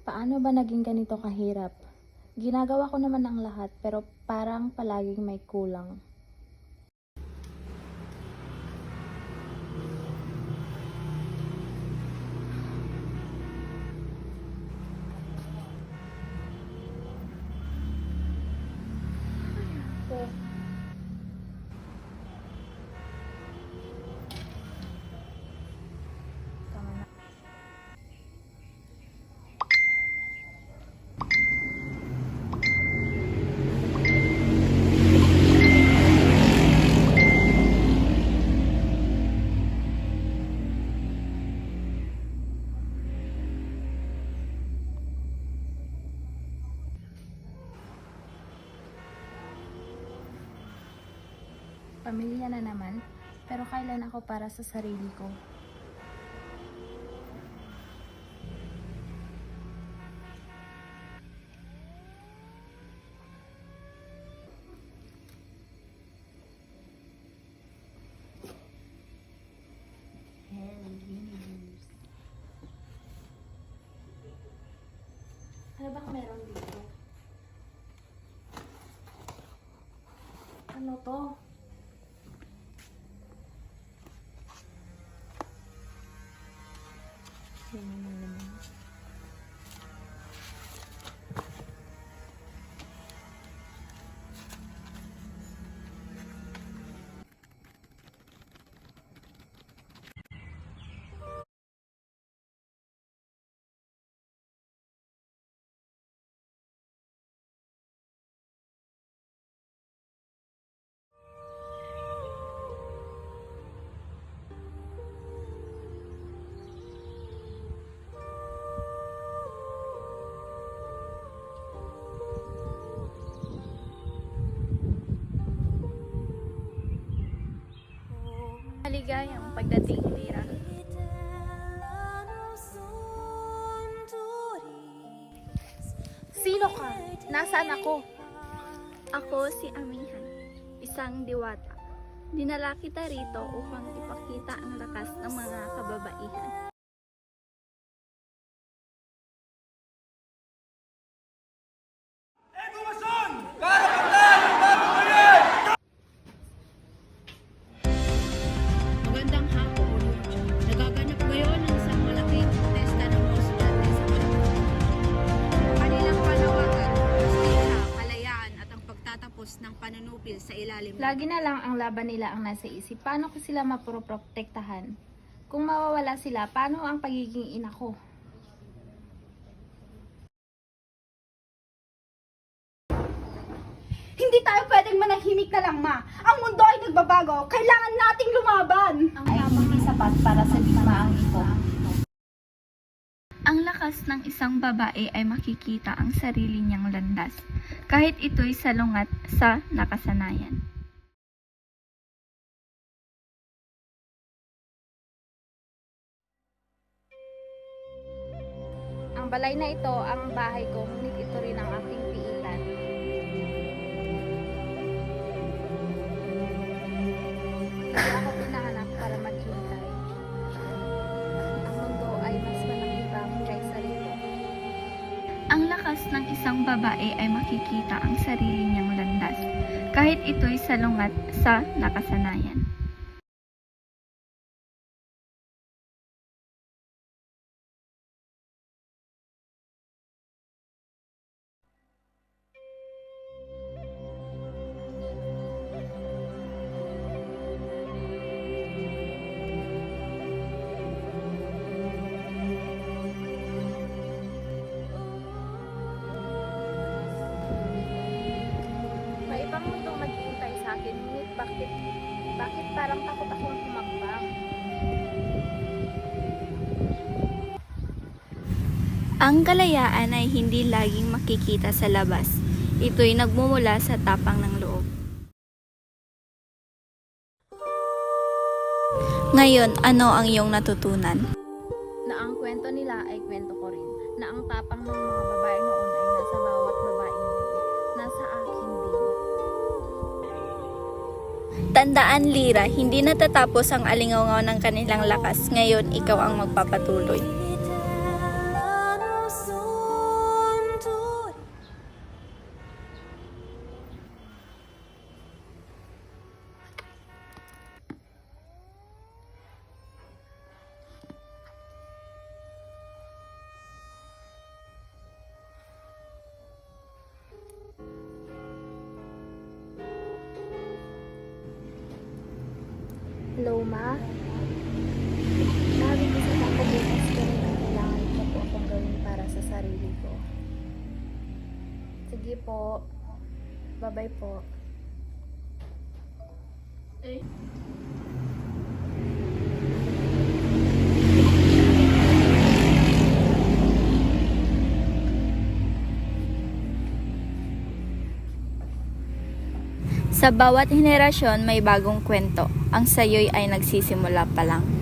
Paano ba naging ganito kahirap? Ginagawa ko naman ang lahat pero parang palaging may kulang. Tama na. Pamilya na naman, pero kailan ako para sa sarili ko? Ano bang meron dito? Ano to? Yan yung laman. Maligayang pagdating, Lira. Sino ka? Nasaan ako? Ako si Amihan, isang diwata. Dinala kita rito upang ipakita ang lakas ng mga kababaihan. Magandang hapon. Nagaganap ngayon ang isang malaking protesta ng mga estudyante sa Malacanang. Kanilang panawagan, hustisya, kalayaan at ang pagtatapos ng panunupil sa ilalim. Lagi na lang ang laban nila ang nasa isip. Paano ko sila maproprotektahan? Kung mawawala sila, paano ang pagiging ina ko? Hindi tayo pwedeng manahimik na lang, Ma. Ang mundo ay nagbabago. Kailangan nating lumaban. Ay hindi sapat para sa digmaang ito. Ang lakas ng isang babae ay makikita ang sarili niyang landas, kahit ito'y salungat sa nakasanayan. Ang balay na ito ang bahay ko, ngunit ito rin ang aking piitan. Hindi ako pinahanap para maghintay. Ang mundo ay mas malakibang kaysa rito. Ang lakas ng isang babae ay makikita ang sarili niyang landas, kahit ito'y salungat sa nakasanayan. May ibang mundong maghihintay sa akin, ngunit bakit parang takot akong humakbang? Ang kalayaan ay hindi laging makikita sa labas. Ito'y nagmumula sa tapang ng loob. Ngayon, ano ang iyong natutunan? Na ang kwento nila ay kwento ko rin. Na ang tapang ng mga babae noon ay nasa bawat babae ngayon. Nasa akin din. Tandaan, Lira, hindi natatapos ang alingaw ng kanilang lakas. Ngayon, ikaw ang magpapatuloy. Hello, Ma. Sabi ko sa pagkabukas ko rin ang kailangan ko po akong gawin para sa sarili ko. Sige po. Bye-bye po. Sa bawat henerasyon may bagong kwento. Ang sayo'y ay nagsisimula pa lang.